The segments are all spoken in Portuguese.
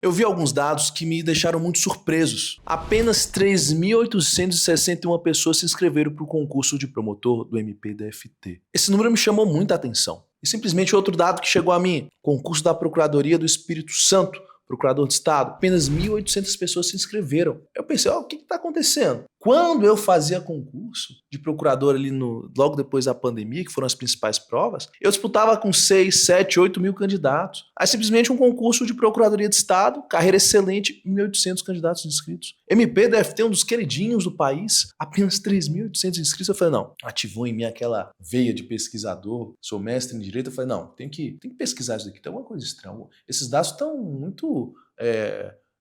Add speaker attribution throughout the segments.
Speaker 1: Eu vi alguns dados que me deixaram muito surpresos. Apenas 3.861 pessoas se inscreveram para o concurso de promotor do MPDFT. Esse número me chamou muita atenção. E simplesmente outro dado que chegou a mim, concurso da Procuradoria do Espírito Santo, procurador de Estado, apenas 1.800 pessoas se inscreveram. Eu pensei, o que está acontecendo? Quando eu fazia concurso de procurador ali logo depois da pandemia, que foram as principais provas, eu disputava com 6, 7, 8 mil candidatos. Aí simplesmente um concurso de Procuradoria de Estado, carreira excelente, 1.800 candidatos inscritos. MP deve ter um dos queridinhos do país, apenas 3.800 inscritos. Eu falei, não, ativou em mim aquela veia de pesquisador, sou mestre em Direito, eu falei, não, tem que pesquisar isso daqui, tem alguma coisa estranha. Esses dados estão muito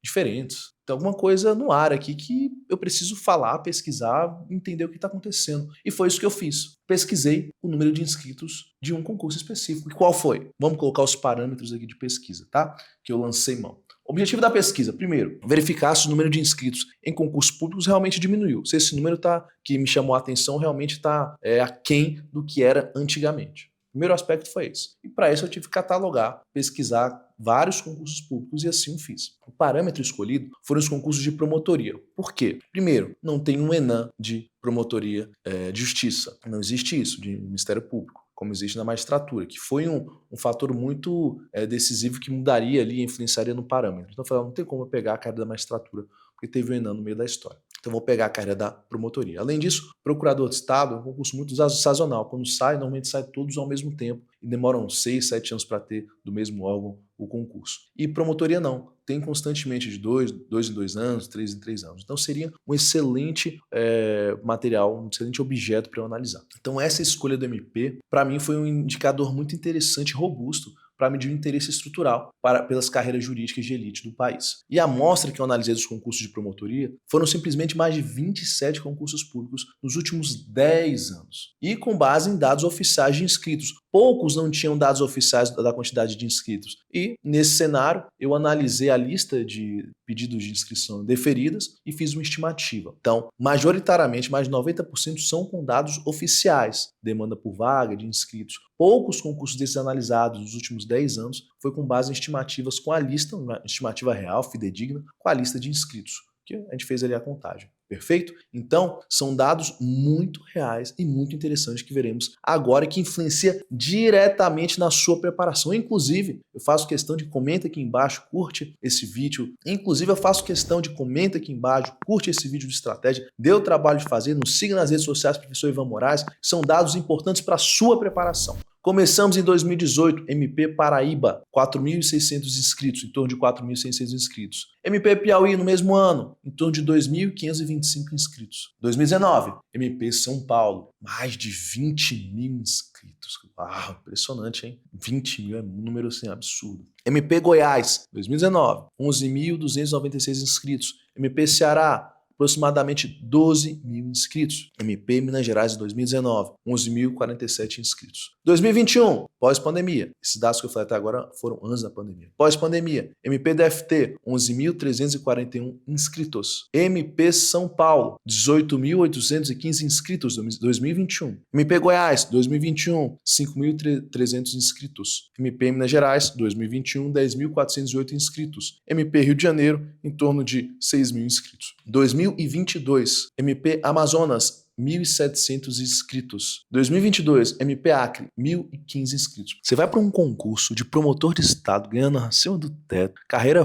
Speaker 1: diferentes. Tem alguma coisa no ar aqui que eu preciso falar, pesquisar, entender o que está acontecendo. E foi isso que eu fiz. Pesquisei o número de inscritos de um concurso específico. E qual foi? Vamos colocar os parâmetros aqui de pesquisa, tá? Que eu lancei mão. O objetivo da pesquisa, primeiro, verificar se o número de inscritos em concursos públicos realmente diminuiu. Se esse número que me chamou a atenção realmente está aquém do que era antigamente. O primeiro aspecto foi esse. E para isso eu tive que catalogar, pesquisar vários concursos públicos e assim o fiz. O parâmetro escolhido foram os concursos de promotoria. Por quê? Primeiro, não tem um ENAM de promotoria de justiça. Não existe isso de Ministério Público, como existe na magistratura, que foi um fator muito decisivo que mudaria ali e influenciaria no parâmetro. Então eu falei, não tem como eu pegar a carreira da magistratura, porque teve um ENAM no meio da história. Então vou pegar a carreira da promotoria. Além disso, procurador de Estado é um concurso muito sazonal. Quando sai, normalmente sai todos ao mesmo tempo e demoram 6, 7 anos para ter do mesmo órgão o concurso. E promotoria não, tem constantemente de 2 em 2 anos, 3 em 3 anos. Então seria um excelente material, um excelente objeto para eu analisar. Então essa escolha do MP, para mim, foi um indicador muito interessante e robusto para medir o interesse estrutural pelas carreiras jurídicas de elite do país. E a amostra que eu analisei dos concursos de promotoria foram simplesmente mais de 27 concursos públicos nos últimos 10 anos. E com base em dados oficiais de inscritos. Poucos não tinham dados oficiais da quantidade de inscritos. E, nesse cenário, eu analisei a lista de pedidos de inscrição deferidas e fiz uma estimativa. Então, majoritariamente, mais de 90% são com dados oficiais. Demanda por vaga, de inscritos. Poucos concursos desses analisados nos últimos 10 anos foi com base em estimativas com a lista, uma estimativa real, fidedigna, com a lista de inscritos, que a gente fez ali a contagem. Perfeito? Então, são dados muito reais e muito interessantes que veremos agora e que influencia diretamente na sua preparação. Inclusive, eu faço questão de comenta aqui embaixo, curte esse vídeo. Inclusive, eu faço questão de comenta aqui embaixo, curte esse vídeo de estratégia, dê o trabalho de fazer, nos siga nas redes sociais, professor Ivan Moraes, são dados importantes para a sua preparação. Começamos em 2018, MP Paraíba, 4.600 inscritos, em torno de 4.600 inscritos. MP Piauí, no mesmo ano, em torno de 2.525 inscritos. 2019, MP São Paulo, mais de 20 mil inscritos. Uau, impressionante, hein? 20 mil é um número assim absurdo. MP Goiás, 2019, 11.296 inscritos. MP Ceará, aproximadamente 12 mil inscritos. MP Minas Gerais em 2019, 11.047 inscritos. 2021, pós-pandemia. Esses dados que eu falei até agora foram antes da pandemia. Pós-pandemia, MP DFT, 11.341 inscritos. MP São Paulo, 18.815 inscritos em 2021. MP Goiás, 2021, 5.300 inscritos. MP Minas Gerais, 2021, 10.408 inscritos. MP Rio de Janeiro, em torno de 6 mil inscritos. 2022, MP Amazonas, 1.700 inscritos. 2022, MP Acre, 1.015 inscritos. Você vai para um concurso de promotor de Estado, ganhando acima do teto, carreira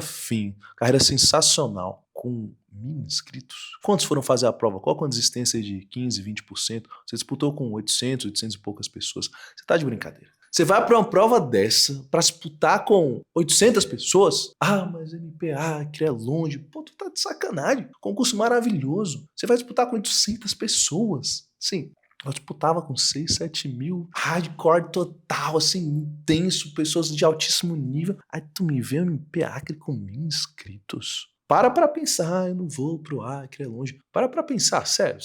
Speaker 1: carreira sensacional, com 1.000 inscritos. Quantos foram fazer a prova? Qual a consistência de 15%, 20%? Você disputou com 800 e poucas pessoas. Você tá de brincadeira. Você vai para uma prova dessa para disputar com 800 pessoas? Ah, mas MPA, que é longe. Pô, tu tá de sacanagem. Concurso maravilhoso. Você vai disputar com 800 pessoas. Sim, eu disputava com 6, 7 mil. Hardcore total, assim, intenso. Pessoas de altíssimo nível. Aí tu me vê um MP Acre com 1.000 inscritos. Para pensar. Eu não vou pro Acre, é longe. Para pensar. Sério.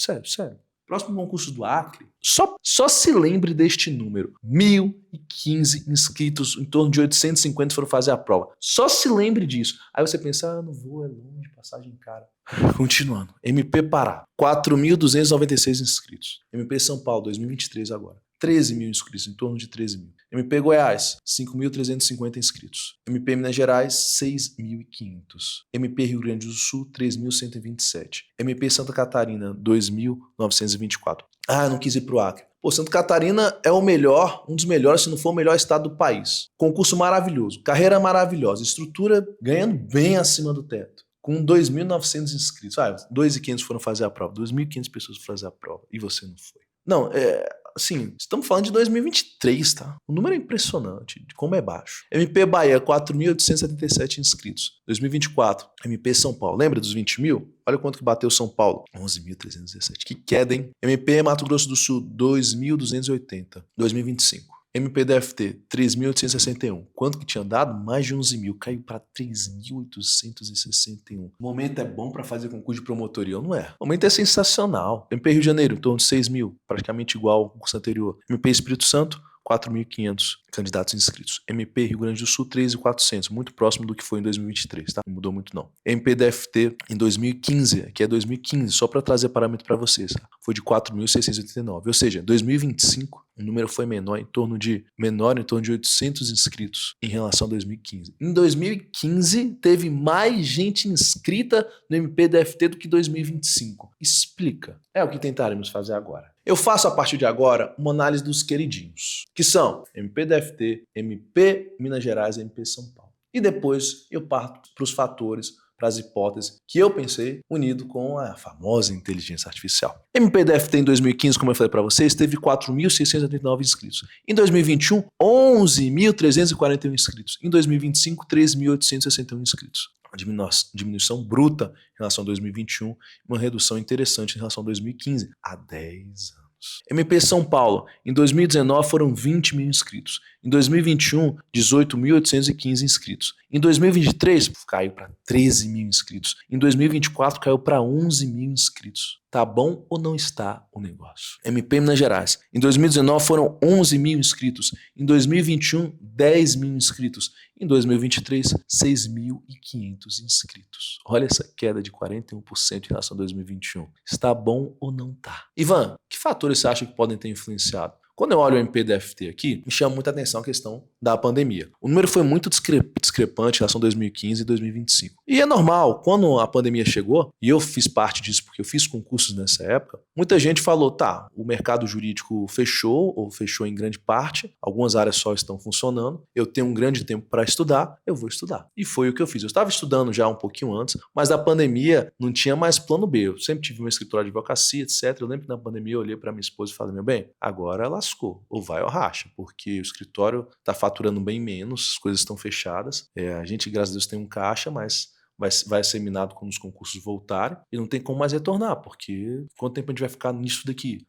Speaker 1: Próximo concurso do Acre, só se lembre deste número. 1.015 inscritos, em torno de 850 foram fazer a prova. Só se lembre disso. Aí você pensa, não vou, é longe, passagem cara. Continuando. MP Pará, 4.296 inscritos. MP São Paulo, 2023 agora. 13 mil inscritos, em torno de 13 mil. MP Goiás, 5.350 inscritos. MP Minas Gerais, 6.500. MP Rio Grande do Sul, 3.127. MP Santa Catarina, 2.924. Eu não quis ir pro Acre. Pô, Santa Catarina é o melhor, um dos melhores, se não for o melhor estado do país. Concurso maravilhoso, carreira maravilhosa, estrutura ganhando bem acima do teto. Com 2.900 inscritos. 2.500 foram fazer a prova, 2.500 pessoas foram fazer a prova e você não foi. Não, assim, estamos falando de 2023, tá? O número é impressionante, de como é baixo. MP Bahia, 4.877 inscritos. 2024, MP São Paulo, lembra dos 20 mil? Olha quanto que bateu São Paulo, 11.317. Que queda, hein? MP Mato Grosso do Sul, 2.280. 2025. MPDFT, 3.861. Quanto que tinha dado? Mais de 11 mil. Caiu para 3.861. O momento é bom para fazer concurso de promotoria, ou não é? O momento é sensacional. MP Rio de Janeiro, em torno de 6 mil. Praticamente igual ao concurso anterior. MP Espírito Santo, 4.500 candidatos inscritos. MP Rio Grande do Sul, 3.400, muito próximo do que foi em 2023, tá? Não mudou muito não. MPDFT em 2015, que é 2015, só para trazer parâmetro para vocês, tá? Foi de 4.689, ou seja, 2025 o número foi menor em torno de 800 inscritos em relação a 2015. Em 2015 teve mais gente inscrita no MPDFT do que 2025. Explica. É o que tentaremos fazer agora. Eu faço a partir de agora uma análise dos queridinhos, que são MPDFT, MP Minas Gerais e MP São Paulo. E depois eu parto para os fatores, para as hipóteses que eu pensei unido com a famosa inteligência artificial. MPDFT em 2015, como eu falei para vocês, teve 4.689 inscritos. Em 2021, 11.341 inscritos. Em 2025, 3.861 inscritos. Uma diminuição bruta em relação a 2021, uma redução interessante em relação a 2015, há 10 anos. MP São Paulo, em 2019 foram 20 mil inscritos. Em 2021, 18.815 inscritos. Em 2023, caiu para 13 mil inscritos. Em 2024, caiu para 11 mil inscritos. Tá bom ou não está o negócio? MP Minas Gerais, em 2019 foram 11 mil inscritos. Em 2021, 10 mil inscritos. Em 2023, 6.500 inscritos. Olha essa queda de 41% em relação a 2021. Está bom ou não tá? Ivan, que fatores você acha que podem ter influenciado? Quando eu olho o MPDFT aqui, me chama muita atenção a questão da pandemia. O número foi muito discrepante em relação a 2015 e 2025. E é normal, quando a pandemia chegou, e eu fiz parte disso porque eu fiz concursos nessa época, muita gente falou, tá, o mercado jurídico fechou, ou fechou em grande parte, algumas áreas só estão funcionando, eu tenho um grande tempo para estudar, eu vou estudar. E foi o que eu fiz. Eu estava estudando já um pouquinho antes, mas da pandemia não tinha mais plano B. Eu sempre tive meu escritório de advocacia, etc. Eu lembro que na pandemia eu olhei para minha esposa e falei, meu bem, agora ela ou vai ou racha, porque o escritório está faturando bem menos, as coisas estão fechadas, a gente, graças a Deus, tem um caixa, mas vai ser minado quando os concursos voltarem e não tem como mais retornar, porque quanto tempo a gente vai ficar nisso daqui?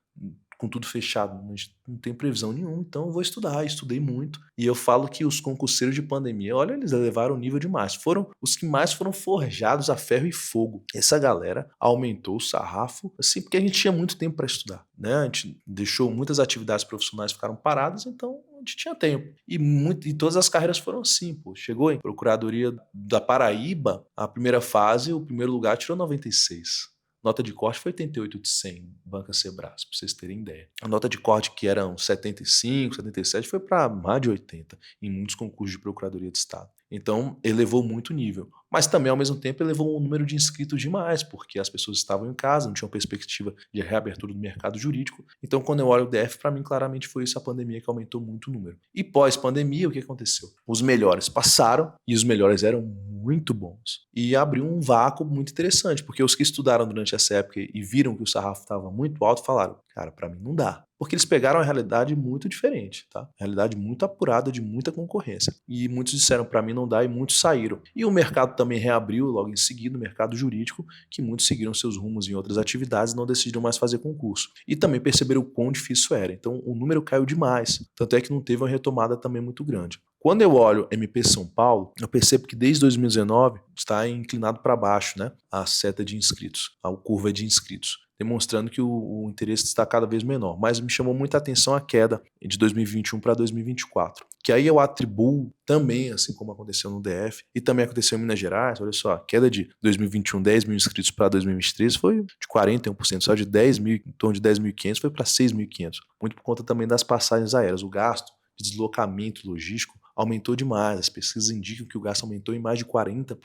Speaker 1: Com tudo fechado, não tem previsão nenhuma, então eu vou estudar, estudei muito, e eu falo que os concurseiros de pandemia, olha, eles elevaram o nível demais, foram os que mais foram forjados a ferro e fogo. Essa galera aumentou o sarrafo, assim, porque a gente tinha muito tempo para estudar, né? A gente deixou muitas atividades profissionais ficaram paradas, então a gente tinha tempo. E todas as carreiras foram assim, pô. Chegou em Procuradoria da Paraíba, a primeira fase, o primeiro lugar tirou 96. Nota de corte foi 88 de 100, Banca Sebras, para vocês terem ideia. A nota de corte, que eram 75, 77, foi para mais de 80 em muitos concursos de Procuradoria de Estado. Então, elevou muito o nível. Mas também, ao mesmo tempo, elevou o número de inscritos demais, porque as pessoas estavam em casa, não tinham perspectiva de reabertura do mercado jurídico. Então, quando eu olho o DF, para mim, claramente foi isso a pandemia que aumentou muito o número. E pós-pandemia, o que aconteceu? Os melhores passaram, e os melhores eram muito bons. E abriu um vácuo muito interessante, porque os que estudaram durante essa época e viram que o sarrafo estava muito alto, falaram, cara, para mim não dá. Porque eles pegaram uma realidade muito diferente, tá? Realidade muito apurada, de muita concorrência. E muitos disseram, para mim não dá, e muitos saíram. E o mercado também reabriu logo em seguida, o mercado jurídico, que muitos seguiram seus rumos em outras atividades e não decidiram mais fazer concurso. E também perceberam o quão difícil era. Então o número caiu demais. Tanto é que não teve uma retomada também muito grande. Quando eu olho MP São Paulo, eu percebo que desde 2019 está inclinado para baixo, né? A seta de inscritos, a curva de inscritos. demonstrando que o interesse está cada vez menor. Mas me chamou muita atenção a queda de 2021 para 2024, que aí eu atribuo também, assim como aconteceu no DF, e também aconteceu em Minas Gerais. Olha só, a queda de 2021, 10 mil inscritos para 2023 foi de 41%, só de 10 mil, em torno de 10.500 foi para 6.500, muito por conta também das passagens aéreas. O gasto de deslocamento logístico aumentou demais, as pesquisas indicam que o gasto aumentou em mais de 40%.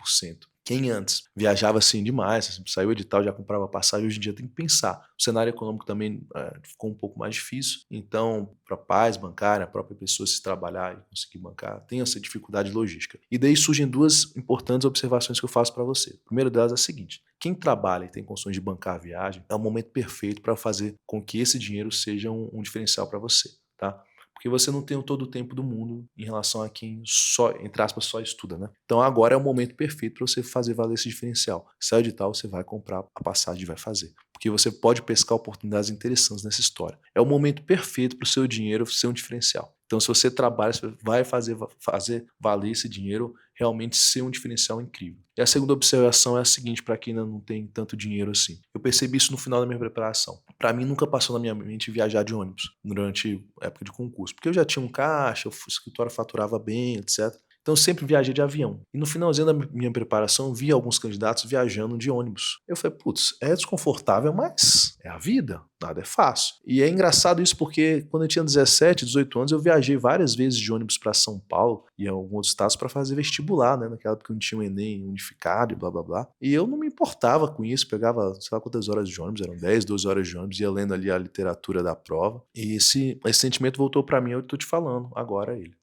Speaker 1: Quem antes viajava assim demais, saiu edital, já comprava passagem, hoje em dia tem que pensar. O cenário econômico também ficou um pouco mais difícil, então para pais bancarem, a própria pessoa se trabalhar e conseguir bancar, tem essa dificuldade logística. E daí surgem duas importantes observações que eu faço para você. A primeira delas é a seguinte: quem trabalha e tem condições de bancar a viagem, é o momento perfeito para fazer com que esse dinheiro seja um diferencial para você, tá? Porque você não tem todo o tempo do mundo em relação a quem só, entre aspas, só estuda, né? Então agora é o momento perfeito para você fazer valer esse diferencial. Sai de tal, você vai comprar a passagem e vai fazer. Porque você pode pescar oportunidades interessantes nessa história. É o momento perfeito para o seu dinheiro ser um diferencial. Então, se você trabalha, você vai fazer valer esse dinheiro, realmente ser um diferencial incrível. E a segunda observação é a seguinte, para quem ainda não tem tanto dinheiro assim. Eu percebi isso no final da minha preparação. Para mim, nunca passou na minha mente viajar de ônibus durante a época de concurso, porque eu já tinha um caixa, o escritório faturava bem, etc. Então eu sempre viajei de avião. E no finalzinho da minha preparação, vi alguns candidatos viajando de ônibus. Eu falei, putz, é desconfortável, mas é a vida, nada é fácil. E é engraçado isso porque quando eu tinha 17, 18 anos, eu viajei várias vezes de ônibus para São Paulo e alguns outros estados para fazer vestibular, né? Naquela época eu não tinha um Enem unificado e blá blá blá. E eu não me importava com isso, pegava, sei lá quantas horas de ônibus, eram 10, 12 horas de ônibus, ia lendo ali a literatura da prova. E esse sentimento voltou para mim, eu tô te falando agora ele.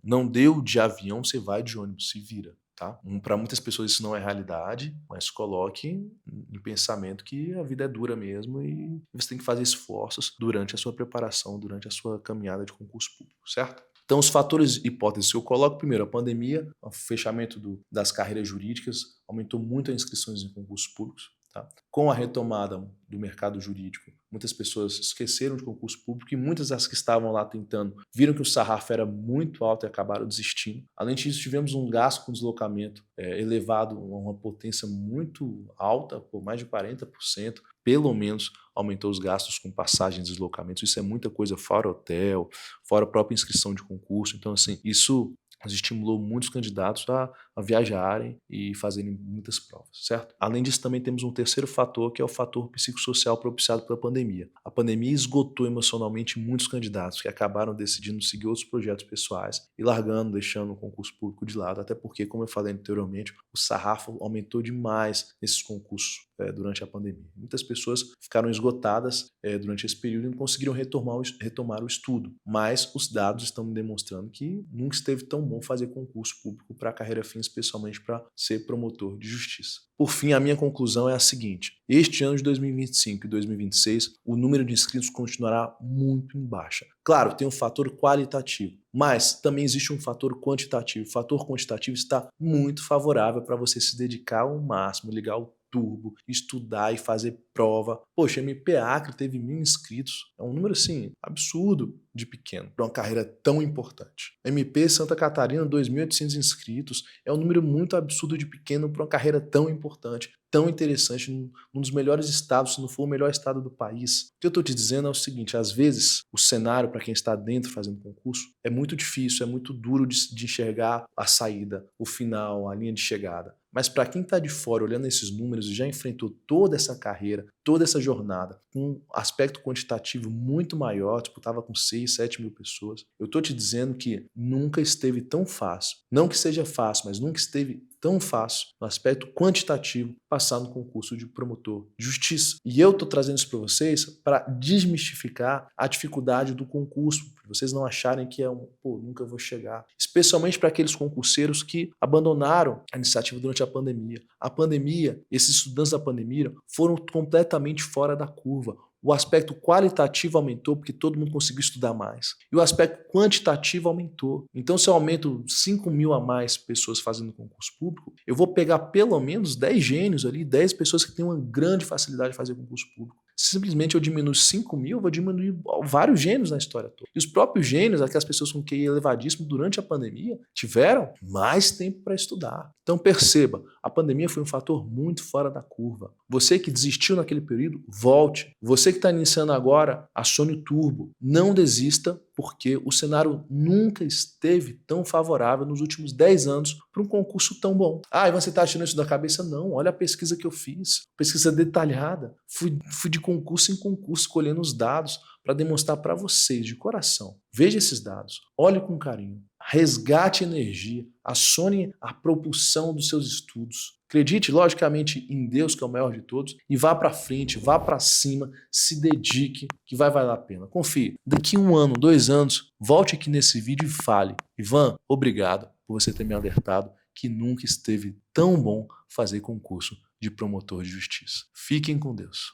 Speaker 1: Não deu de avião, você vai de ônibus, se vira. Tá? Para muitas pessoas isso não é realidade, mas coloque em pensamento que a vida é dura mesmo e você tem que fazer esforços durante a sua preparação, durante a sua caminhada de concurso público, certo? Então, os fatores hipóteses, eu coloco primeiro a pandemia, o fechamento das carreiras jurídicas, aumentou muito as inscrições em concursos públicos. Tá? Com a retomada do mercado jurídico, muitas pessoas esqueceram de concurso público e muitas das que estavam lá tentando viram que o sarrafo era muito alto e acabaram desistindo. Além disso, tivemos um gasto com deslocamento elevado a uma potência muito alta, por mais de 40%, pelo menos aumentou os gastos com passagens e deslocamentos. Isso é muita coisa, fora hotel, fora a própria inscrição de concurso. Então, assim, isso estimulou muitos candidatos a viajarem e fazerem muitas provas, certo? Além disso, também temos um terceiro fator, que é o fator psicossocial propiciado pela pandemia. A pandemia esgotou emocionalmente muitos candidatos que acabaram decidindo seguir outros projetos pessoais e largando, deixando o concurso público de lado, até porque, como eu falei anteriormente, o sarrafo aumentou demais nesses concursos durante a pandemia. Muitas pessoas ficaram esgotadas durante esse período e não conseguiram retomar o estudo, mas os dados estão demonstrando que nunca esteve tão bom fazer concurso público para a carreira fim, especialmente para ser promotor de justiça. Por fim, a minha conclusão é a seguinte: este ano de 2025 e 2026, o número de inscritos continuará muito em baixa. Claro, tem um fator qualitativo, mas também existe um fator quantitativo. O fator quantitativo está muito favorável para você se dedicar ao máximo, ligar o turbo, estudar e fazer prova. Poxa, MP Acre teve 1.000 inscritos. É um número, assim, absurdo de pequeno para uma carreira tão importante. MP Santa Catarina, 2.800 inscritos. É um número muito absurdo de pequeno para uma carreira tão importante, tão interessante, num dos melhores estados, se não for o melhor estado do país. O que eu estou te dizendo é o seguinte: às vezes, o cenário para quem está dentro fazendo concurso é muito difícil, é muito duro de enxergar a saída, o final, a linha de chegada. Mas para quem está de fora, olhando esses números e já enfrentou toda essa carreira, toda essa jornada, com um aspecto quantitativo muito maior, tipo, estava com 6, 7 mil pessoas, eu estou te dizendo que nunca esteve tão fácil. Não que seja fácil, mas nunca esteve tão fácil no aspecto quantitativo passar no concurso de promotor de justiça. E eu estou trazendo isso para vocês para desmistificar a dificuldade do concurso, para vocês não acharem que nunca vou chegar. Especialmente para aqueles concurseiros que abandonaram a iniciativa durante a pandemia. A pandemia, esses estudantes da pandemia foram completamente fora da curva. O aspecto qualitativo aumentou porque todo mundo conseguiu estudar mais. E o aspecto quantitativo aumentou. Então, se eu aumento 5 mil a mais pessoas fazendo concurso público, eu vou pegar pelo menos 10 gênios ali, 10 pessoas que têm uma grande facilidade de fazer concurso público. Simplesmente eu diminuo 5 mil, eu vou diminuir vários gênios na história toda. E os próprios gênios, aquelas pessoas com QI elevadíssimo durante a pandemia, tiveram mais tempo para estudar. Então perceba, a pandemia foi um fator muito fora da curva. Você que desistiu naquele período, volte. Você que está iniciando agora, acione o turbo. Não desista, porque o cenário nunca esteve tão favorável nos últimos 10 anos para um concurso tão bom. E você está tirando isso da cabeça? Não, olha a pesquisa que eu fiz. Pesquisa detalhada. Fui de concurso em concurso, escolhendo os dados para demonstrar para vocês, de coração. Veja esses dados, olhe com carinho, resgate energia, acione a propulsão dos seus estudos. Acredite, logicamente, em Deus, que é o maior de todos, e vá para frente, vá para cima, se dedique, que vai valer a pena. Confie, daqui 1 ano, 2 anos, volte aqui nesse vídeo e fale. Ivan, obrigado por você ter me alertado que nunca esteve tão bom fazer concurso de promotor de justiça. Fiquem com Deus.